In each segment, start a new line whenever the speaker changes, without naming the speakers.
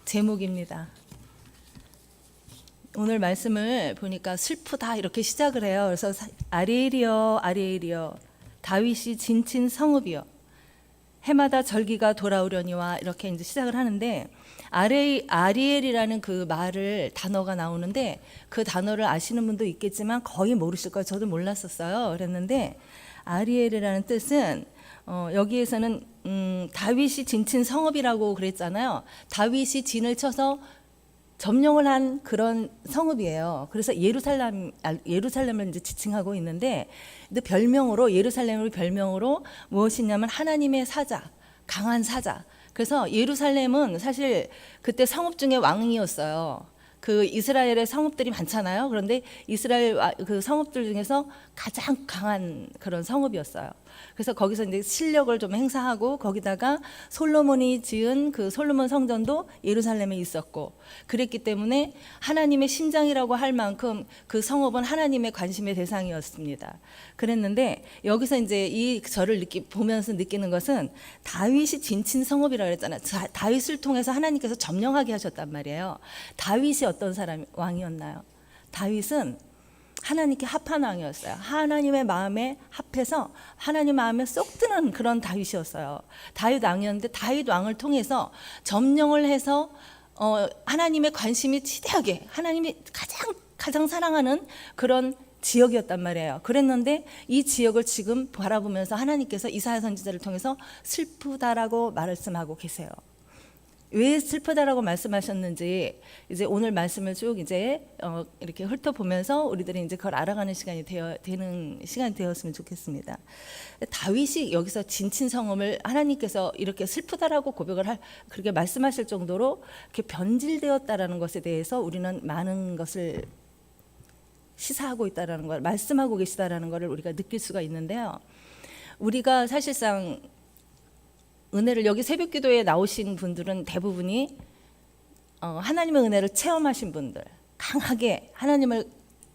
제목입니다. 오늘 말씀을 보니까 슬프다 이렇게 시작을 해요. 그래서 아리엘이여 아리엘이여 다윗이 진친 성읍이여 해마다 절기가 돌아오려니와 이렇게 이제 시작을 하는데 아리엘이라는 그 말을 단어가 나오는데 그 단어를 아시는 분도 있겠지만 거의 모르실 거예요. 저도 몰랐었어요. 그랬는데 아리엘이라는 뜻은 여기에서는 다윗이 진친 성읍이라고 그랬잖아요. 다윗이 진을 쳐서 점령을 한 그런 성읍이에요. 그래서 예루살렘을 이제 지칭하고 있는데 별명으로 예루살렘을 별명으로 무엇이냐면 하나님의 사자, 강한 사자. 그래서 예루살렘은 사실 그때 성읍 중에 왕이었어요. 그 이스라엘의 성읍들이 많잖아요. 그런데 이스라엘 그 성읍들 중에서 가장 강한 그런 성읍이었어요. 그래서 거기서 이제 실력을 좀 행사하고 거기다가 솔로몬이 지은 그 솔로몬 성전도 예루살렘에 있었고 그랬기 때문에 하나님의 심장이라고 할 만큼 그 성읍은 하나님의 관심의 대상이었습니다. 그랬는데 여기서 이제 이 절을 보면서 느끼는 것은 다윗이 진친 성읍이라고 그랬잖아요. 다윗을 통해서 하나님께서 점령하게 하셨단 말이에요. 다윗이 어떤 왕이었나요? 다윗은 하나님께 합한 왕이었어요. 하나님의 마음에 합해서 하나님 마음에 쏙 드는 그런 다윗이었어요. 다윗 왕이었는데 다윗 왕을 통해서 점령을 해서 하나님의 관심이 지대하게 하나님이 가장 사랑하는 그런 지역이었단 말이에요. 그랬는데 이 지역을 지금 바라보면서 하나님께서 이사야 선지자를 통해서 슬프다라고 말씀하고 계세요. 왜 슬프다라고 말씀하셨는지 이제 오늘 말씀을 쭉 이제 이렇게 훑어보면서 우리들이 이제 그걸 알아가는 시간이 되는 시간이 되었으면 좋겠습니다. 다윗이 여기서 진친 성읍을 하나님께서 이렇게 슬프다라고 그렇게 말씀하실 정도로 이렇게 변질되었다라는 것에 대해서 우리는 많은 것을 시사하고 있다라는 걸 말씀하고 계시다라는 것을 우리가 느낄 수가 있는데요. 우리가 사실상 은혜를 여기 새벽기도에 나오신 분들은 대부분이 하나님의 은혜를 체험하신 분들, 강하게 하나님을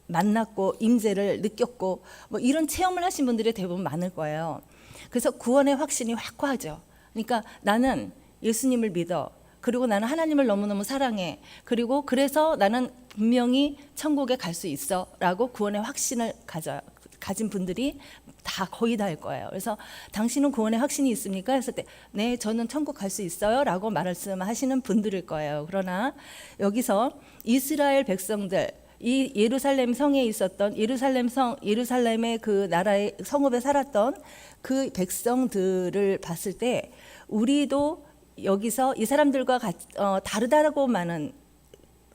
만났고 임재를 느꼈고 뭐 이런 체험을 하신 분들이 대부분 많을 거예요. 그래서 구원의 확신이 확고하죠. 그러니까 나는 예수님을 믿어. 그리고 나는 하나님을 너무너무 사랑해. 그리고 그래서 나는 분명히 천국에 갈 수 있어 라고 구원의 확신을 가진 분들이 거의 다일 거예요. 그래서 당신은 구원의 확신이 있습니까? 했을 때 네, 저는 천국 갈 수 있어요 라고 말씀하시는 분들일 거예요. 그러나 여기서 이스라엘 백성들, 이 예루살렘 성에 있었던 예루살렘의 그 나라의 성읍에 살았던 그 백성들을 봤을 때 우리도 여기서 이 사람들과 다르다고만은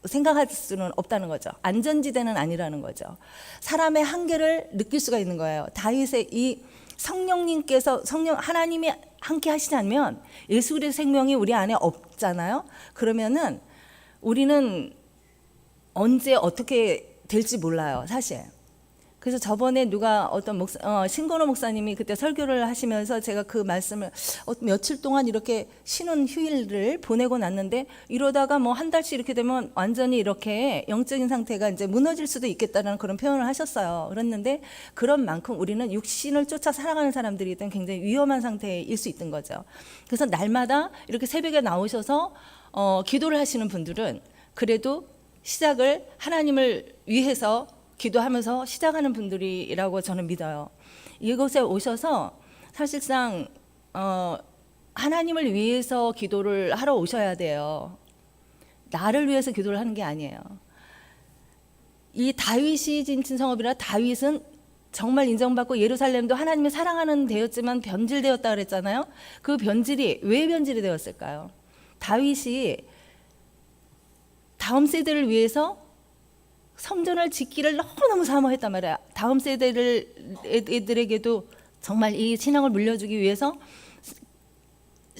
생각할 수는 없다는 거죠. 안전지대는 아니라는 거죠. 사람의 한계를 느낄 수가 있는 거예요. 다윗의 이 성령님께서 하나님이 함께 하시지 않으면 예수 그리스도의 생명이 우리 안에 없잖아요. 그러면은 우리는 언제 어떻게 될지 몰라요, 사실. 그래서 저번에 어떤 신건호 목사님이 그때 설교를 하시면서 제가 그 말씀을 며칠 동안 이렇게 쉬는 휴일을 보내고 났는데 이러다가 뭐 한 달씩 이렇게 되면 완전히 이렇게 영적인 상태가 이제 무너질 수도 있겠다는 그런 표현을 하셨어요. 그랬는데 그런 만큼 우리는 육신을 쫓아 살아가는 사람들이 있던 굉장히 위험한 상태일 수 있던 거죠. 그래서 날마다 이렇게 새벽에 나오셔서 기도를 하시는 분들은 그래도 시작을 하나님을 위해서 기도하면서 시작하는 분들이라고 저는 믿어요. 이곳에 오셔서 사실상 하나님을 위해서 기도를 하러 오셔야 돼요. 나를 위해서 기도를 하는 게 아니에요. 이 다윗이 진친 성읍이라 다윗은 정말 인정받고 예루살렘도 하나님이 사랑하는 데였지만 변질되었다 그랬잖아요. 그 변질이 왜 변질이 되었을까요? 다윗이 다음 세대를 위해서 성전을 짓기를 너무너무 사모했단 말이야. 다음 세대들에게도 정말 이 신앙을 물려주기 위해서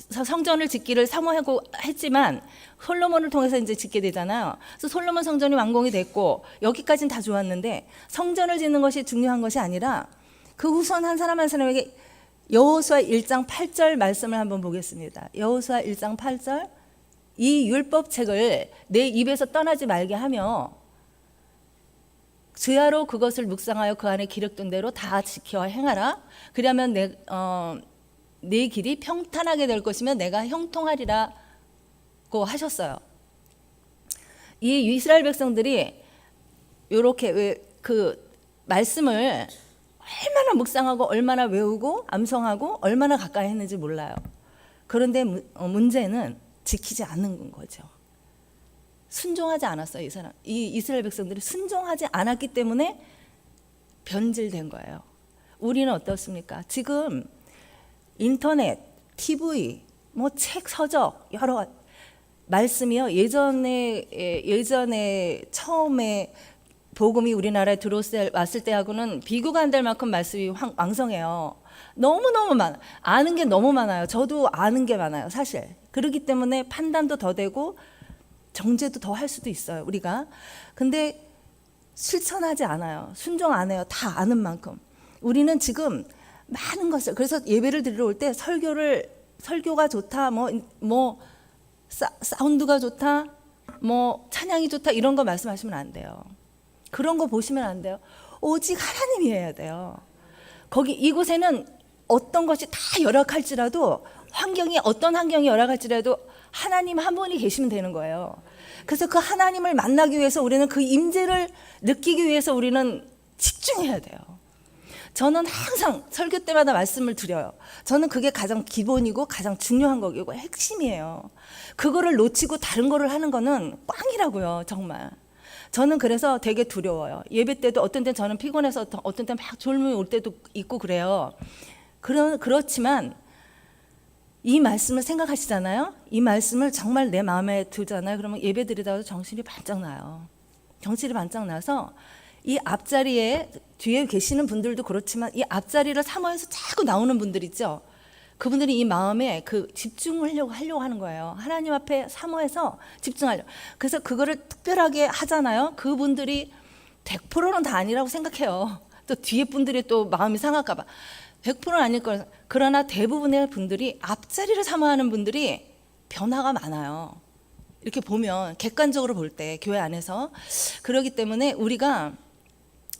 성전을 짓기를 사모하고 했지만 솔로몬을 통해서 이제 짓게 되잖아요. 그래서 솔로몬 성전이 완공이 됐고 여기까지는 다 좋았는데 성전을 짓는 것이 중요한 것이 아니라 그 후손 한 사람 한 사람에게 여호수아 1장 8절 말씀을 한번 보겠습니다. 여호수아 1장 8절 이 율법책을 내 입에서 떠나지 말게 하며 주야로 그것을 묵상하여 그 안에 기록된 대로 다 지켜 행하라. 그러면 내 길이 평탄하게 될 것이며 내가 형통하리라고 하셨어요. 이 이스라엘 백성들이 요렇게 그 말씀을 얼마나 묵상하고 얼마나 외우고 암송하고 얼마나 가까이 했는지 몰라요. 그런데 문제는 지키지 않는 거죠. 순종하지 않았어요. 이 이스라엘 백성들이 순종하지 않았기 때문에 변질된 거예요. 우리는 어떻습니까? 지금 인터넷, TV, 뭐 책, 서적 여러 말씀이요. 예전에 처음에 복음이 우리나라에 왔을 때하고는 비교가 안 될 만큼 말씀이 왕성해요. 너무너무 많아. 아는 게 너무 많아요. 저도 아는 게 많아요, 사실. 그렇기 때문에 판단도 더 되고 정죄도 더 할 수도 있어요, 우리가. 근데 실천하지 않아요. 순종 안 해요. 다 아는 만큼. 우리는 지금 많은 것을, 그래서 예배를 드리러 올 때 설교가 좋다, 사운드가 좋다, 찬양이 좋다 이런 거 말씀하시면 안 돼요. 그런 거 보시면 안 돼요. 오직 하나님이 해야 돼요. 이곳에는 어떤 것이 다 열악할지라도 어떤 환경이 열악할지라도 하나님 한 분이 계시면 되는 거예요. 그래서 그 하나님을 만나기 위해서 우리는 그 임재를 느끼기 위해서 우리는 집중해야 돼요. 저는 항상 설교 때마다 말씀을 드려요. 저는 그게 가장 기본이고 가장 중요한 거고 핵심이에요. 그거를 놓치고 다른 거를 하는 거는 꽝이라고요, 정말. 저는 그래서 되게 두려워요. 예배 때도 어떤 때는 저는 피곤해서 어떤 때는 막 졸음이 올 때도 있고 그래요. 그렇지만 이 말씀을 생각하시잖아요. 이 말씀을 정말 내 마음에 두잖아요. 그러면 예배 드리다가 정신이 반짝 나요. 정신이 반짝 나서 이 앞자리에 뒤에 계시는 분들도 그렇지만 이 앞자리를 사모해서 자꾸 나오는 분들 있죠. 그분들이 이 마음에 집중을 하려고 하는 거예요. 하나님 앞에 사모해서 집중하려고. 그래서 그거를 특별하게 하잖아요. 그분들이 100%는 다 아니라고 생각해요. 또 뒤에 분들이 또 마음이 상할까 봐. 100%는 아닐 거예요. 그러나 대부분의 분들이 앞자리를 사모하는 분들이 변화가 많아요. 이렇게 보면 객관적으로 볼 때 교회 안에서. 그렇기 때문에 우리가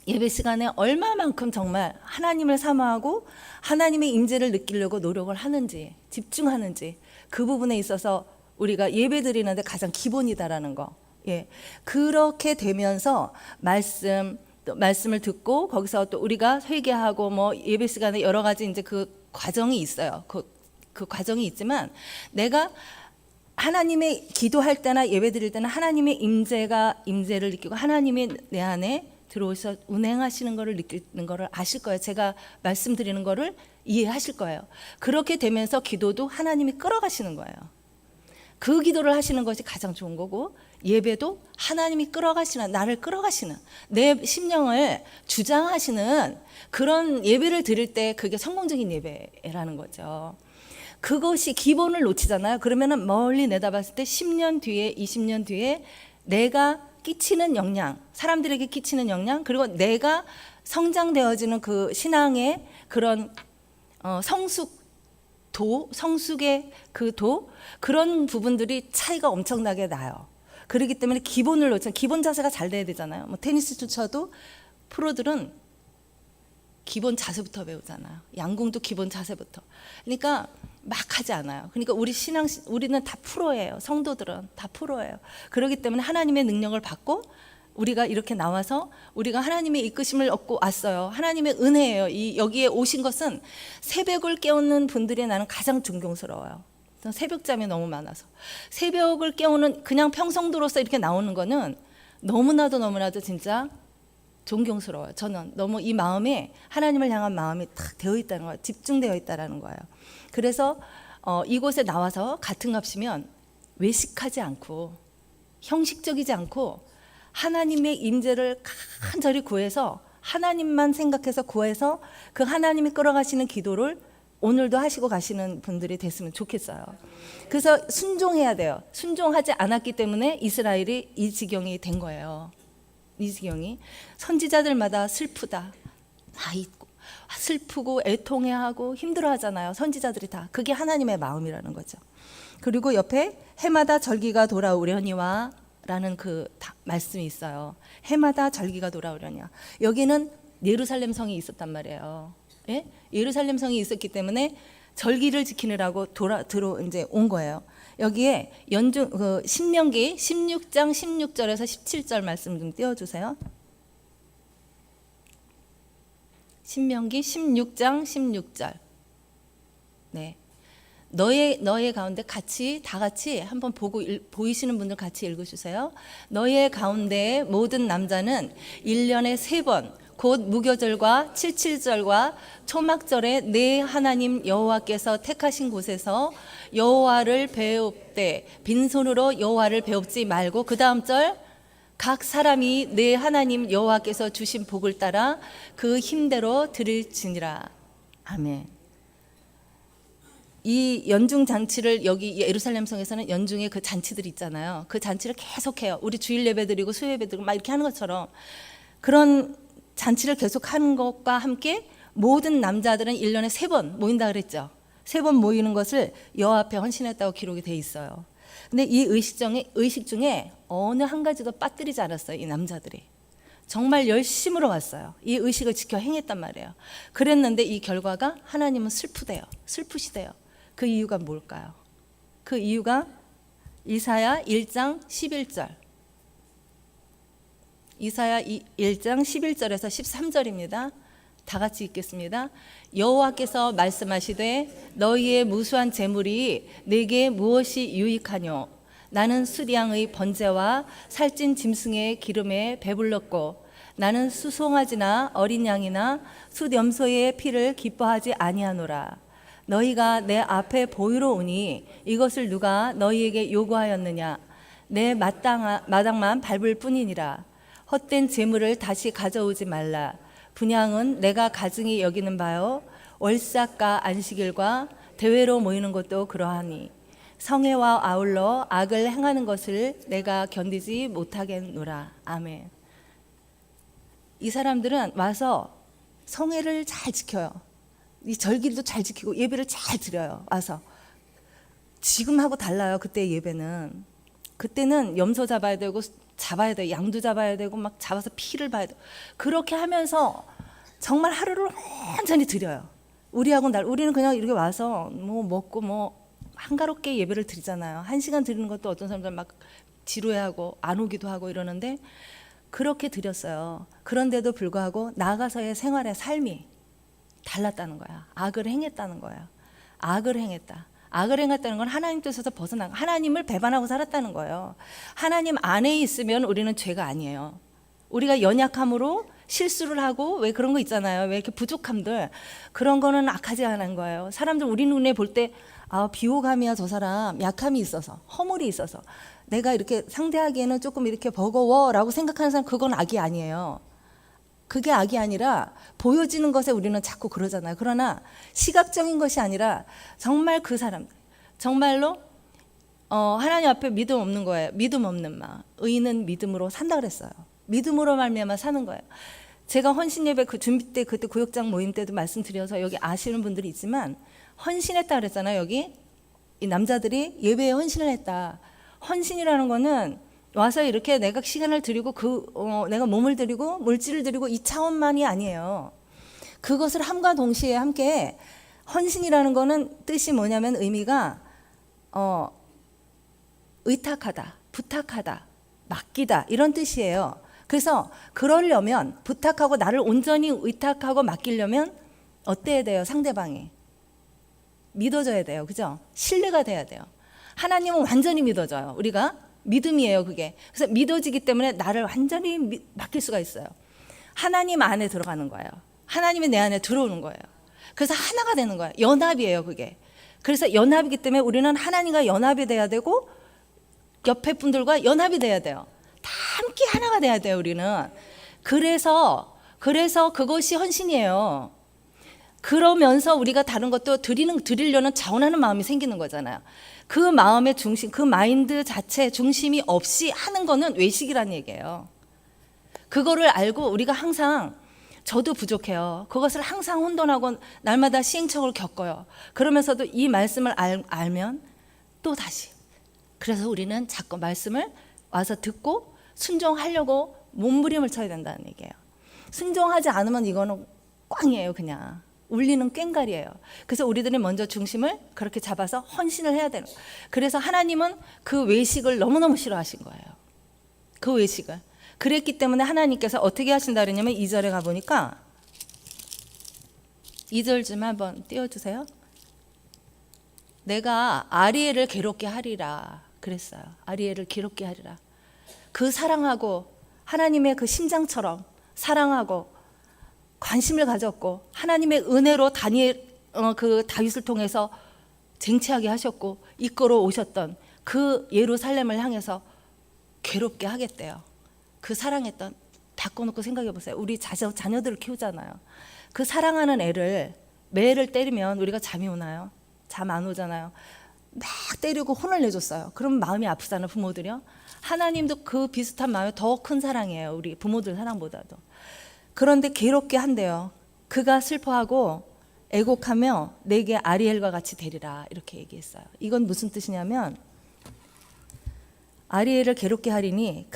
예배 시간에 얼마만큼 정말 하나님을 사모하고 하나님의 임재를 느끼려고 노력을 하는지, 집중하는지, 그 부분에 있어서 우리가 예배 드리는데 가장 기본이다라는 거. 예. 그렇게 되면서 말씀을 듣고 거기서 또 우리가 회개하고 예배 시간에 여러 가지 이제 그 과정이 있어요. 그 과정이 있지만 내가 하나님의 기도할 때나 예배 드릴 때는 하나님의 임재를 느끼고 하나님이 내 안에 들어오셔서 운행하시는 것을 느끼는 것을 아실 거예요. 제가 말씀드리는 것을 이해하실 거예요. 그렇게 되면서 기도도 하나님이 끌어가시는 거예요. 그 기도를 하시는 것이 가장 좋은 거고, 예배도 하나님이 나를 끌어가시는, 내 심령을 주장하시는 그런 예배를 드릴 때 그게 성공적인 예배라는 거죠. 그것이 기본을 놓치잖아요. 그러면은 멀리 내다봤을 때 10년 뒤에 20년 뒤에 내가 끼치는 영향, 사람들에게 끼치는 영향, 그리고 내가 성장되어지는 그 신앙의 그런 성숙의 그런 부분들이 차이가 엄청나게 나요. 그렇기 때문에 기본 자세가 잘 돼야 되잖아요. 테니스조차도 프로들은 기본 자세부터 배우잖아요. 양궁도 기본 자세부터. 그러니까 막 하지 않아요. 그러니까 우리는 다 프로예요. 성도들은 다 프로예요. 그렇기 때문에 하나님의 능력을 받고 우리가 이렇게 나와서 우리가 하나님의 이끄심을 얻고 왔어요. 하나님의 은혜예요. 여기에 오신 것은 새벽을 깨우는 분들이 나는 가장 존경스러워요. 새벽잠이 너무 많아서 새벽을 깨우는 그냥 평성도로서 이렇게 나오는 거는 너무나도 진짜 존경스러워요. 저는 너무 이 마음에 하나님을 향한 마음이 딱 되어 있다는 거예요. 집중되어 있다는 거예요. 그래서 이곳에 나와서 같은 값이면 외식하지 않고 형식적이지 않고 하나님의 임재를 간절히 구해서 하나님만 생각해서 구해서 그 하나님이 끌어가시는 기도를 오늘도 하시고 가시는 분들이 됐으면 좋겠어요. 그래서 순종해야 돼요. 순종하지 않았기 때문에 이스라엘이 이 지경이 된 거예요. 이 지경이. 선지자들마다 슬프고 애통해하고 힘들어하잖아요. 선지자들이 다. 그게 하나님의 마음이라는 거죠. 그리고 옆에 해마다 절기가 돌아오려니와 라는 말씀이 있어요. 해마다 절기가 돌아오려니와. 여기는 예루살렘 성이 있었단 말이에요. 예? 예루살렘 성이 있었기 때문에 절기를 지키느라고 이제 온 거예요. 여기에 연중 신명기 16장 16절에서 17절 말씀 좀 띄워주세요. 신명기 16장 16절. 네. 너의 가운데 다 같이 한번 보이시는 분들 같이 읽어주세요. 너의 가운데 모든 남자는 1년에 3번 곧 무교절과 칠칠절과 초막절에 내 하나님 여호와께서 택하신 곳에서 여호와를 배웁되 빈손으로 여호와를 배웁지 말고, 그 다음 절, 각 사람이 내 하나님 여호와께서 주신 복을 따라 그 힘대로 드릴지니라. 아멘. 이 연중 잔치를 여기 예루살렘 성에서는 연중에 그 잔치들이 있잖아요. 그 잔치를 계속해요. 우리 주일 예배 드리고 수요 예배 드리고 막 이렇게 하는 것처럼 그런 잔치를 계속하는 것과 함께 모든 남자들은 1년에 3번 모인다 그랬죠. 3번 모이는 것을 여호와 앞에 헌신했다고 기록이 돼 있어요. 근데 이 의식 중에 어느 한 가지도 빠뜨리지 않았어요. 이 남자들이 정말 열심으로 왔어요. 이 의식을 지켜 행했단 말이에요. 그랬는데 이 결과가 하나님은 슬프시대요. 그 이유가 뭘까요? 그 이유가 이사야 1장 11절. 이사야 1장 11절에서 13절입니다. 다 같이 읽겠습니다. 여호와께서 말씀하시되 너희의 무수한 재물이 내게 무엇이 유익하뇨? 나는 수량의 번제와 살찐 짐승의 기름에 배불렀고 나는 수송아지나 어린 양이나 숫염소의 피를 기뻐하지 아니하노라. 너희가 내 앞에 보이러 오니 이것을 누가 너희에게 요구하였느냐? 내 마당만 밟을 뿐이니라. 헛된 재물을 다시 가져오지 말라. 분향은 내가 가증히 여기는 바요 월삭과 안식일과 대회로 모이는 것도 그러하니 성회와 아울러 악을 행하는 것을 내가 견디지 못하겠노라. 아멘. 이 사람들은 와서 성회를 잘 지켜요. 이 절기도 잘 지키고 예배를 잘 드려요. 와서 지금하고 달라요. 그때 예배는, 그때는 염소 잡아야 되고 양도 잡아야 되고 막 잡아서 피를 봐야 되고 그렇게 하면서 정말 하루를 완전히 드려요. 우리는 그냥 이렇게 와서 뭐 먹고 뭐 한가롭게 예배를 드리잖아요. 1시간 드리는 것도 어떤 사람들은 막 지루해하고 안 오기도 하고 이러는데 그렇게 드렸어요. 그런데도 불구하고 나가서의 생활의 삶이 달랐다는 거야. 악을 행했다는 거야. 악을 행했다는 건 하나님 뜻에서 벗어나고 하나님을 배반하고 살았다는 거예요. 하나님 안에 있으면 우리는 죄가 아니에요. 우리가 연약함으로 실수를 하고 왜 그런 거 있잖아요. 왜 이렇게 부족함들, 그런 거는 악하지 않은 거예요. 사람들 우리 눈에 볼 때 비호감이야, 저 사람 약함이 있어서, 허물이 있어서 내가 이렇게 상대하기에는 조금 이렇게 버거워라고 생각하는 사람, 그건 악이 아니에요. 그게 악이 아니라 보여지는 것에 우리는 자꾸 그러잖아요. 그러나 시각적인 것이 아니라 정말 그 사람, 정말로 하나님 앞에 믿음 없는 거예요. 믿음 없는 마. 의인은 믿음으로 산다 그랬어요. 믿음으로 말미암아 사는 거예요. 제가 헌신 예배 그 준비 때, 그때 구역장 모임 때도 말씀드려서 여기 아시는 분들이 있지만 헌신했다 그랬잖아요. 여기 이 남자들이 예배에 헌신을 했다. 헌신이라는 거는 와서 이렇게 내가 시간을 드리고 내가 몸을 드리고 물질을 드리고 이 차원만이 아니에요. 그것을 함과 동시에 함께, 헌신이라는 거는 뜻이 뭐냐면 의미가 의탁하다, 부탁하다, 맡기다, 이런 뜻이에요. 그래서 그러려면, 부탁하고 나를 온전히 의탁하고 맡기려면 어때야 돼요? 상대방이 믿어줘야 돼요. 그죠? 신뢰가 돼야 돼요. 하나님은 완전히 믿어져요. 우리가 믿음이에요, 그게. 그래서 믿어지기 때문에 나를 완전히 맡길 수가 있어요. 하나님 안에 들어가는 거예요. 하나님이 내 안에 들어오는 거예요. 그래서 하나가 되는 거예요. 연합이에요, 그게. 그래서 연합이기 때문에 우리는 하나님과 연합이 돼야 되고 옆에 분들과 연합이 돼야 돼요. 다 함께 하나가 돼야 돼요, 우리는. 그래서 그것이 헌신이에요. 그러면서 우리가 다른 것도 드리려는 자원하는 마음이 생기는 거잖아요. 그 마음의 중심, 그 마인드 자체 중심이 없이 하는 거는 외식이라는 얘기예요. 그거를 알고 우리가 항상, 저도 부족해요. 그것을 항상 혼돈하고 날마다 시행착오를 겪어요. 그러면서도 이 말씀을 알면 또 다시, 그래서 우리는 자꾸 말씀을 와서 듣고 순종하려고 몸부림을 쳐야 된다는 얘기예요. 순종하지 않으면 이거는 꽝이에요, 그냥. 울리는 꽹과리예요. 그래서 우리들이 먼저 중심을 그렇게 잡아서 헌신을 해야 되는 거예요. 그래서 하나님은 그 외식을 너무너무 싫어하신 거예요. 그 외식을. 그랬기 때문에 하나님께서 어떻게 하신다 그랬냐면 2절에 가보니까 2절 좀 한번 띄워주세요. 내가 아리엘을 괴롭게 하리라 그랬어요. 아리엘을 괴롭게 하리라. 그 사랑하고 하나님의 그 심장처럼 사랑하고 관심을 가졌고 하나님의 은혜로 그 다윗을 통해서 쟁취하게 하셨고 이끌어 오셨던 그 예루살렘을 향해서 괴롭게 하겠대요. 그 사랑했던, 바꿔놓고 생각해 보세요. 우리 자녀들을 키우잖아요. 그 사랑하는 애를, 매를 때리면 우리가 잠이 오나요? 잠 안 오잖아요. 막 때리고 혼을 내줬어요. 그럼 마음이 아프잖아요, 부모들이요. 하나님도 그 비슷한 마음이 더 큰 사랑이에요. 우리 부모들 사랑보다도. 그런데 괴롭게 한대요. 그가 슬퍼하고 애곡하며 내게 아리엘과 같이 되리라 이렇게 얘기했어요. 이건 무슨 뜻이냐면 아리엘을 괴롭게 하리니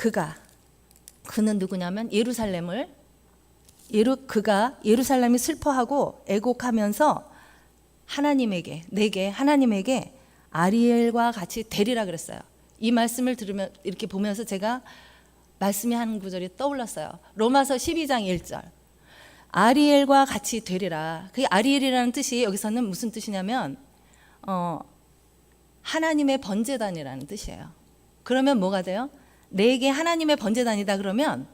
그는 누구냐면 그가 예루살렘이 슬퍼하고 애곡하면서 하나님에게 아리엘과 같이 되리라 그랬어요. 이 말씀을 들으면 이렇게 보면서 제가 말씀이 한 구절이 떠올랐어요. 로마서 12장 1절. 아리엘과 같이 되리라. 그 아리엘이라는 뜻이 여기서는 무슨 뜻이냐면 하나님의 번제단이라는 뜻이에요. 그러면 뭐가 돼요? 내게 하나님의 번제단이다 그러면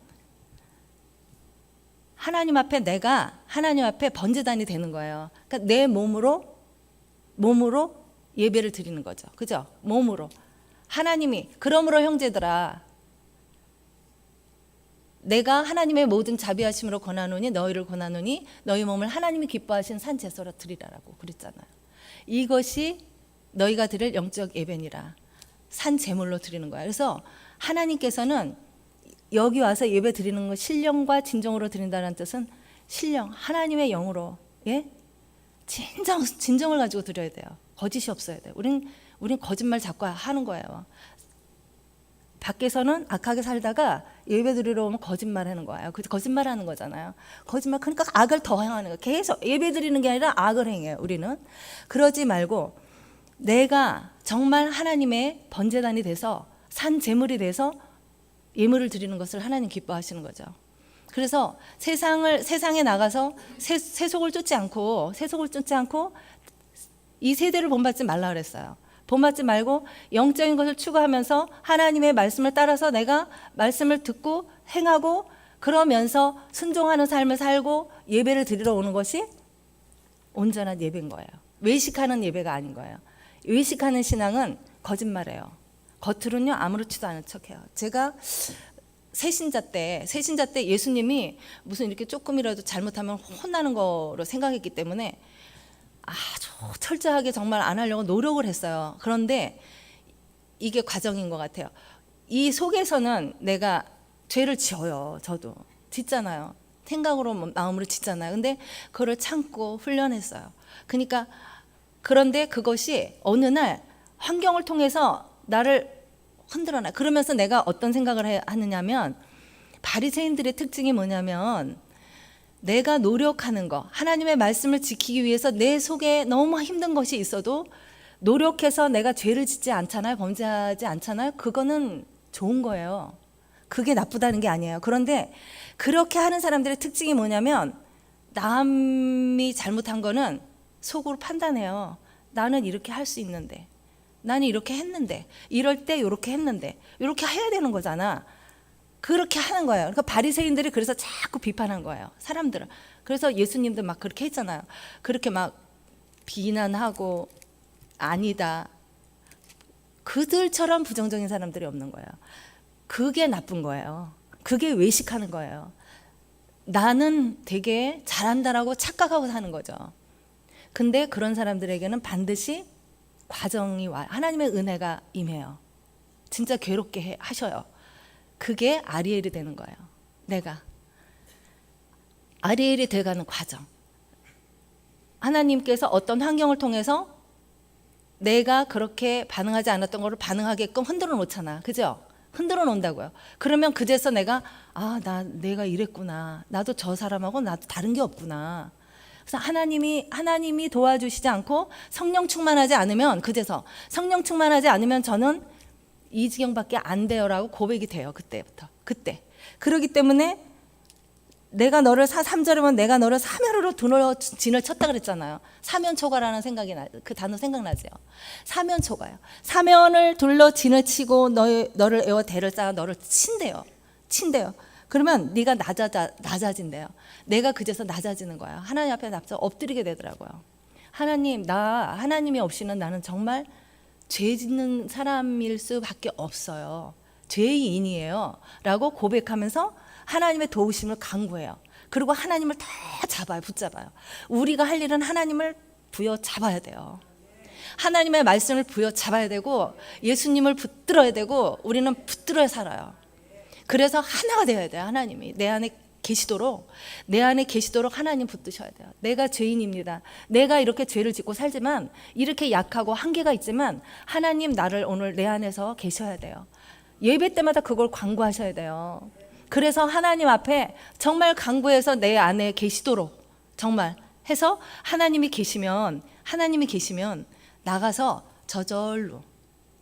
내가 하나님 앞에 번제단이 되는 거예요. 그러니까 내 몸으로 예배를 드리는 거죠. 그죠? 몸으로. 하나님이 그러므로 형제들아 내가 하나님의 모든 자비하심으로 너희를 권하노니 너희 몸을 하나님이 기뻐하신 산 제사로 드리라라고 그랬잖아요. 이것이 너희가 드릴 영적 예배니라. 산 제물로 드리는 거야. 그래서 하나님께서는 여기 와서 예배 드리는 거 신령과 진정으로 드린다는 뜻은 신령, 하나님의 영으로, 예? 진정을 가지고 드려야 돼요. 거짓이 없어야 돼요. 우린 거짓말 자꾸 하는 거예요. 밖에서는 악하게 살다가 예배 드리러 오면 거짓말 하는 거예요. 거짓말 하는 거잖아요. 거짓말, 그러니까 악을 더 행하는 거예요. 계속 예배 드리는 게 아니라 악을 행해요, 우리는. 그러지 말고 내가 정말 하나님의 번제단이 돼서 산 제물이 돼서 예물을 드리는 것을 하나님 기뻐하시는 거죠. 그래서 세상에 나가서 세속을 쫓지 않고 이 세대를 본받지 말라 그랬어요. 본받지 말고 영적인 것을 추구하면서 하나님의 말씀을 따라서 내가 말씀을 듣고 행하고 그러면서 순종하는 삶을 살고 예배를 드리러 오는 것이 온전한 예배인 거예요. 외식하는 예배가 아닌 거예요. 외식하는 신앙은 거짓말이에요. 겉으로는요 아무렇지도 않은 척해요. 제가 새신자 때 예수님이 무슨 이렇게 조금이라도 잘못하면 혼나는 거로 생각했기 때문에 아주 철저하게 정말 안 하려고 노력을 했어요. 그런데 이게 과정인 것 같아요. 이 속에서는 내가 죄를 지어요. 저도 짓잖아요. 생각으로 마음으로 짓잖아요. 근데 그걸 참고 훈련했어요. 그런데 그것이 어느 날 환경을 통해서 나를 흔들어놔. 그러면서 내가 어떤 생각을 하느냐면 바리새인들의 특징이 뭐냐면 내가 노력하는 거, 하나님의 말씀을 지키기 위해서 내 속에 너무 힘든 것이 있어도 노력해서 내가 죄를 짓지 않잖아요. 범죄하지 않잖아요. 그거는 좋은 거예요. 그게 나쁘다는 게 아니에요. 그런데 그렇게 하는 사람들의 특징이 뭐냐면 남이 잘못한 거는 속으로 판단해요. 나는 이렇게 할 수 있는데, 나는 이렇게 했는데, 이럴 때 이렇게 했는데, 이렇게 해야 되는 거잖아. 그렇게 하는 거예요. 그러니까 바리새인들이 그래서 자꾸 비판한 거예요. 사람들을. 그래서 예수님도 막 그렇게 했잖아요. 그렇게 막 비난하고 아니다. 그들처럼 부정적인 사람들이 없는 거예요. 그게 나쁜 거예요. 그게 외식하는 거예요. 나는 되게 잘한다라고 착각하고 사는 거죠. 근데 그런 사람들에게는 반드시 과정이 와요. 하나님의 은혜가 임해요. 진짜 괴롭게 하셔요. 그게 아리엘이 되는 거예요. 내가 아리엘이 돼가는 과정. 하나님께서 어떤 환경을 통해서 내가 그렇게 반응하지 않았던 거를 반응하게끔 흔들어 놓잖아. 그죠? 흔들어 놓는다고요. 그러면 그제서 내가 내가 이랬구나. 나도 저 사람하고 나도 다른 게 없구나. 그래서 하나님이 도와주시지 않고 성령 충만하지 않으면, 그제서 성령 충만하지 않으면 저는 이 지경밖에 안 돼요라고 고백이 돼요. 그때부터. 그때. 그러기 때문에 내가 너를 3절에 보면 내가 너를 사면으로 두어 진을 쳤다 그랬잖아요. 사면초가라는 생각이 그 단어 생각나죠. 사면초가요. 사면을 둘러 진을 치고 너를 에워 대를 쌓아 너를 친대요. 그러면 네가 낮아진대요. 내가 그제서 낮아지는 거예요. 하나님 앞에 납작 엎드리게 되더라고요. 하나님이 없이는 나는 정말 죄 짓는 사람일 수밖에 없어요. 죄인이에요. 라고 고백하면서 하나님의 도우심을 간구해요. 그리고 하나님을 더 붙잡아요. 우리가 할 일은 하나님을 부여잡아야 돼요. 하나님의 말씀을 부여잡아야 되고 예수님을 붙들어야 되고 우리는 붙들어야 살아요. 그래서 하나가 되어야 돼요. 하나님이 내 안에 계시도록 하나님 붙드셔야 돼요. 내가 죄인입니다. 내가 이렇게 죄를 짓고 살지만 이렇게 약하고 한계가 있지만 하나님 나를 오늘 내 안에서 계셔야 돼요. 예배 때마다 그걸 간구하셔야 돼요. 그래서 하나님 앞에 정말 간구해서 내 안에 계시도록 정말 해서 하나님이 계시면 나가서 저절로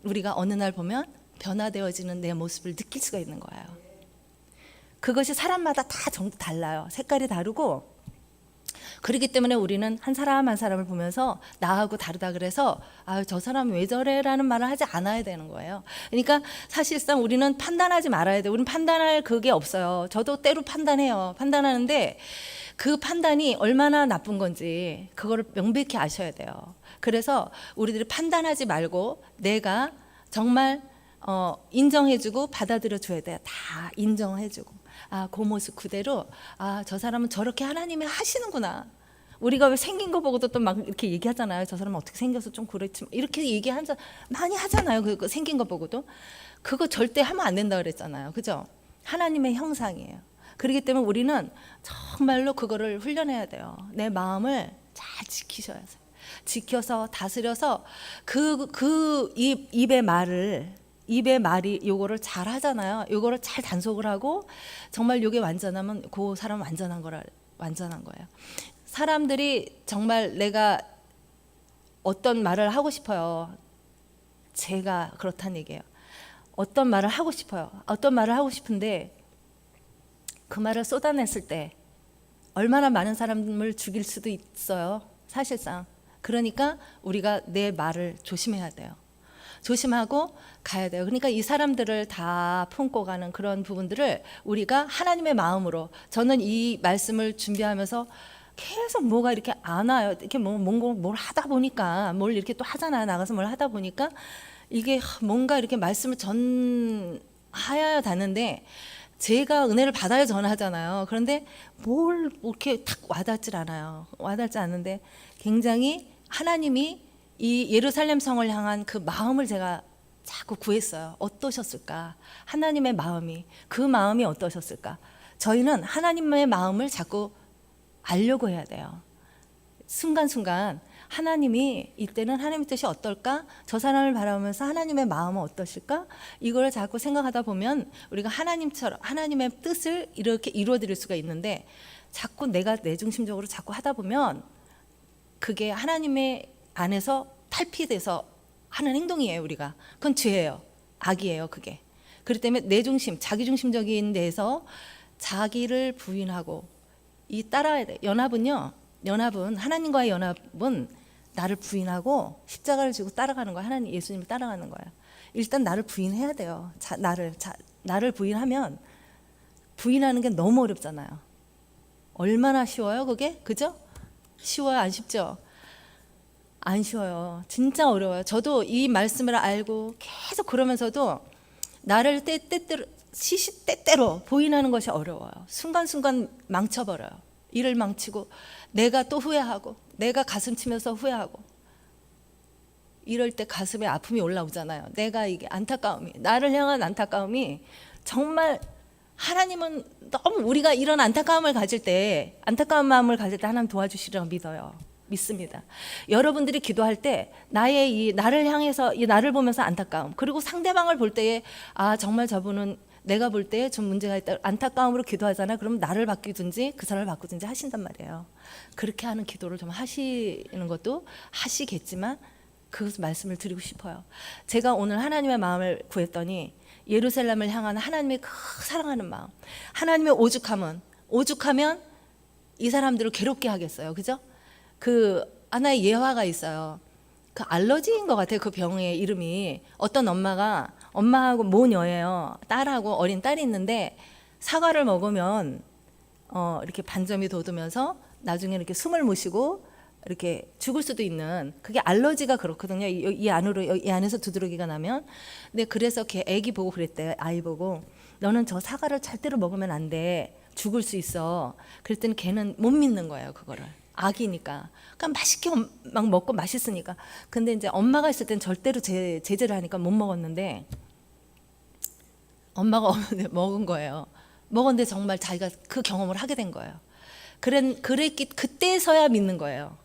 우리가 어느 날 보면 변화되어지는 내 모습을 느낄 수가 있는 거예요. 그것이 사람마다 다 달라요. 색깔이 다르고 그렇기 때문에 우리는 한 사람 한 사람을 보면서 나하고 다르다 그래서 저 사람 왜 저래 라는 말을 하지 않아야 되는 거예요. 그러니까 사실상 우리는 판단하지 말아야 돼요. 우리는 판단할 그게 없어요. 저도 때로 판단하는데 그 판단이 얼마나 나쁜 건지 그거를 명백히 아셔야 돼요. 그래서 우리들이 판단하지 말고 내가 정말 인정해주고 받아들여 줘야 돼요. 다 인정해주고 그 모습 그대로 저 사람은 저렇게 하나님이 하시는구나. 우리가 왜 생긴 거 보고도 또 막 이렇게 얘기하잖아요. 저 사람은 어떻게 생겨서 좀 그렇지 이렇게 많이 하잖아요. 그 생긴 거 보고도 그거 절대 하면 안 된다 그랬잖아요. 그죠? 하나님의 형상이에요. 그렇기 때문에 우리는 정말로 그거를 훈련해야 돼요. 내 마음을 잘 지켜서 다스려서 입의 말이 요거를 잘 하잖아요. 요거를 잘 단속을 하고 정말 요게 완전하면 그 사람은 완전한 거예요. 사람들이 정말 내가 어떤 말을 하고 싶어요. 제가 그렇다는 얘기예요. 어떤 말을 하고 싶은데 그 말을 쏟아냈을 때 얼마나 많은 사람을 죽일 수도 있어요. 사실상. 그러니까 우리가 내 말을 조심해야 돼요. 조심하고 가야 돼요. 그러니까 이 사람들을 다 품고 가는 그런 부분들을 우리가 하나님의 마음으로 저는 이 말씀을 준비하면서 계속 뭐가 이렇게 안 와요. 이렇게 뭘 하다 보니까 뭘 이렇게 또 하잖아요. 나가서 뭘 하다 보니까 이게 뭔가 이렇게 말씀을 전하여야 되는데 제가 은혜를 받아야 전하잖아요. 그런데 뭘 이렇게 탁 와닿지 않는데 굉장히 하나님이 이 예루살렘 성을 향한 그 마음을 제가 자꾸 구했어요. 어떠셨을까? 하나님의 마음이 그 마음이 어떠셨을까? 저희는 하나님의 마음을 자꾸 알려고 해야 돼요. 순간순간 하나님이 이때는 하나님의 뜻이 어떨까? 저 사람을 바라보면서 하나님의 마음은 어떠실까? 이걸 자꾸 생각하다 보면 우리가 하나님의 뜻을 이렇게 이루어드릴 수가 있는데 자꾸 내가 내중심적으로 자꾸 하다 보면 그게 하나님의 안에서 탈피돼서 하는 행동이에요. 우리가 그건 죄예요. 악이에요. 그게. 그렇기 때문에 내중심, 자기중심적인 데에서 자기를 부인하고 따라야 돼. 하나님과의 연합은 나를 부인하고 십자가를 지고 따라가는 거야. 하나님 예수님을 따라가는 거야. 일단 나를 부인해야 돼요. 나를 부인하는 게 너무 어렵잖아요. 얼마나 쉬워요, 그게? 그죠? 쉬워요, 안 쉽죠? 안 쉬워요. 진짜 어려워요. 저도 이 말씀을 알고 계속 그러면서도 나를 때때로 부인하는 것이 어려워요. 순간순간 망쳐버려요. 일을 망치고 내가 또 후회하고 내가 가슴 치면서 후회하고 이럴 때 가슴에 아픔이 올라오잖아요. 내가 이게 나를 향한 안타까움이 정말 하나님은 너무 우리가 이런 안타까운 마음을 가질 때 하나님 도와주시리라고 믿습니다. 여러분들이 기도할 때 나를 향해서 나를 보면서 안타까움 그리고 상대방을 볼 때에 정말 저분은 내가 볼 때 좀 문제가 있다 안타까움으로 기도하잖아. 그러면 나를 바꾸든지 그 사람을 바꾸든지 하신단 말이에요. 그렇게 하는 기도를 좀 하시는 것도 하시겠지만 그 말씀을 드리고 싶어요. 제가 오늘 하나님의 마음을 구했더니 예루살렘을 향한 하나님의 그 사랑하는 마음, 하나님의 오죽하면 이 사람들을 괴롭게 하겠어요. 그죠? 그 하나의 예화가 있어요. 그 알러지인 것 같아요. 그 병의 이름이. 어떤 엄마하고 모녀예요. 딸하고 어린 딸이 있는데 사과를 먹으면 이렇게 반점이 돋으면서 나중에 이렇게 숨을 못 쉬고 이렇게 죽을 수도 있는, 그게 알러지가 그렇거든요. 이 안에서 두드러기가 나면. 근데 그래서 걔 애기 보고 그랬대요. 아이 보고, 너는 저 사과를 절대로 먹으면 안 돼. 죽을 수 있어. 그랬더니 걔는 못 믿는 거예요. 그거를. 아기니까. 그러니까 맛있게 막 먹고 맛있으니까. 근데 이제 엄마가 있을 땐 절대로 제재를 하니까 못 먹었는데 엄마가 먹은 거예요. 먹었는데 정말 자기가 그 경험을 하게 된 거예요. 그때서야 믿는 거예요.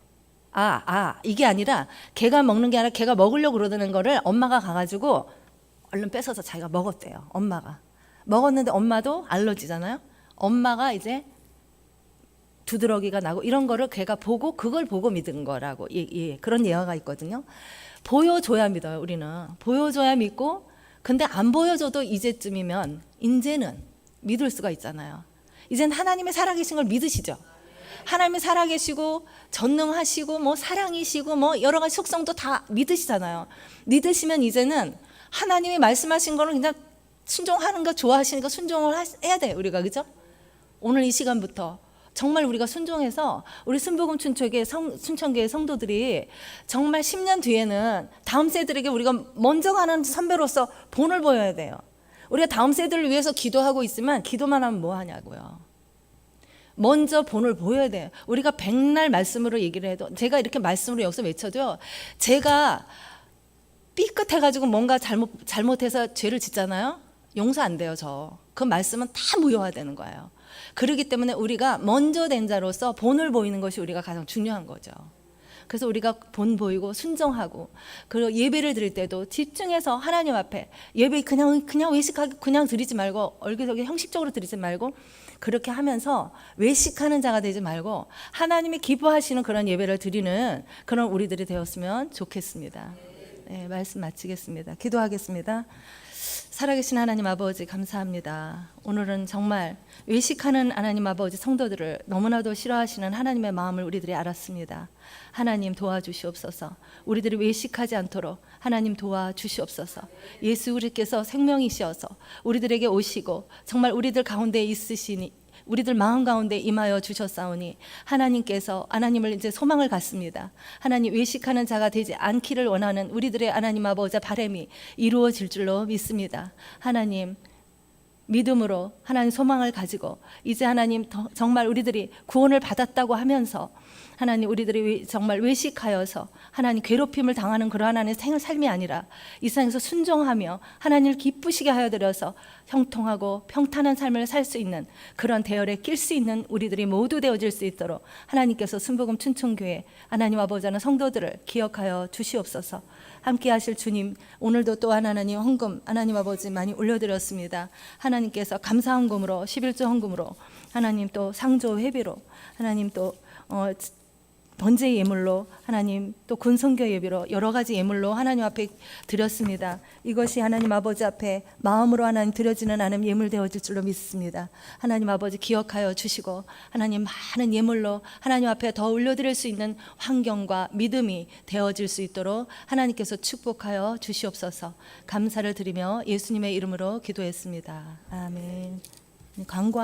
이게 아니라 걔가 먹는 게 아니라 걔가 먹으려고 그러는 거를 엄마가 가가지고 얼른 뺏어서 자기가 먹었대요. 엄마가 먹었는데 엄마도 알러지잖아요. 엄마가 이제 두드러기가 나고 이런 거를 걔가 보고 그걸 보고 믿은 거라고 그런 예화가 있거든요. 보여줘야 믿어요. 우리는 보여줘야 믿고, 근데 안 보여줘도 이제는 믿을 수가 있잖아요. 이제는 하나님의 살아계신 걸 믿으시죠. 하나님이 살아계시고 전능하시고 뭐 사랑이시고 뭐 여러 가지 속성도 다 믿으시잖아요. 믿으시면 이제는 하나님이 말씀하신 거는 그냥 순종하는 거 좋아하시니까 순종을 해야 돼요. 우리가, 그죠? 오늘 이 시간부터 정말 우리가 순종해서 우리 순복음 춘천교회 성도들이 정말 10년 뒤에는 다음 세대들에게 우리가 먼저 가는 선배로서 본을 보여야 돼요. 우리가 다음 세대를 위해서 기도하고 있으면 기도만 하면 뭐 하냐고요. 먼저 본을 보여야 돼요. 우리가 백날 말씀으로 얘기를 해도, 제가 이렇게 말씀으로 여기서 외쳐도요, 제가 삐끗해가지고 뭔가 잘못해서 죄를 짓잖아요. 용서 안 돼요. 그 말씀은 다 무효화되는 거예요. 그렇기 때문에 우리가 먼저 된 자로서 본을 보이는 것이 우리가 가장 중요한 거죠. 그래서 우리가 본 보이고 순종하고, 그리고 예배를 드릴 때도 집중해서 하나님 앞에 예배 그냥 외식하게 그냥 드리지 말고, 얼기설기 형식적으로 드리지 말고, 그렇게 하면서 외식하는 자가 되지 말고 하나님이 기뻐하시는 그런 예배를 드리는 그런 우리들이 되었으면 좋겠습니다. 네, 말씀 마치겠습니다. 기도하겠습니다. 살아계신 하나님 아버지, 감사합니다. 오늘은 정말 외식하는 하나님 아버지 성도들을 너무나도 싫어하시는 하나님의 마음을 우리들이 알았습니다. 하나님 도와주시옵소서. 우리들이 외식하지 않도록 하나님 도와주시옵소서. 예수 그리스도께서 생명이시어서 우리들에게 오시고 정말 우리들 가운데 있으시니, 우리들 마음 가운데 임하여 주셨사오니 하나님께서 하나님을 이제 소망을 갖습니다. 하나님, 외식하는 자가 되지 않기를 원하는 우리들의 하나님 아버지 바람이 이루어질 줄로 믿습니다. 하나님, 믿음으로 하나님 소망을 가지고 이제 하나님 정말 우리들이 구원을 받았다고 하면서 하나님, 우리들이 정말 외식하여서 하나님 괴롭힘을 당하는 그러한 하나님의 삶이 아니라 이 세상에서 순종하며 하나님을 기쁘시게 하여 드려서 형통하고 평탄한 삶을 살 수 있는 그런 대열에 낄 수 있는 우리들이 모두 되어질 수 있도록 하나님께서 순복음 춘천교회 하나님 아버지 하는 성도들을 기억하여 주시옵소서. 함께 하실 주님, 오늘도 또한 하나님 헌금 하나님 아버지 많이 올려드렸습니다. 하나님께서 감사 헌금으로 11조 헌금으로 하나님 또 상조 회비로 하나님 또 번제 예물로 하나님 또 군성교 예비로 여러 가지 예물로 하나님 앞에 드렸습니다. 이것이 하나님 아버지 앞에 마음으로 하나님 드려지는 하나님 예물 되어질 줄로 믿습니다. 하나님 아버지 기억하여 주시고 하나님 많은 예물로 하나님 앞에 더 올려드릴 수 있는 환경과 믿음이 되어질 수 있도록 하나님께서 축복하여 주시옵소서. 감사를 드리며 예수님의 이름으로 기도했습니다. 아멘. 광고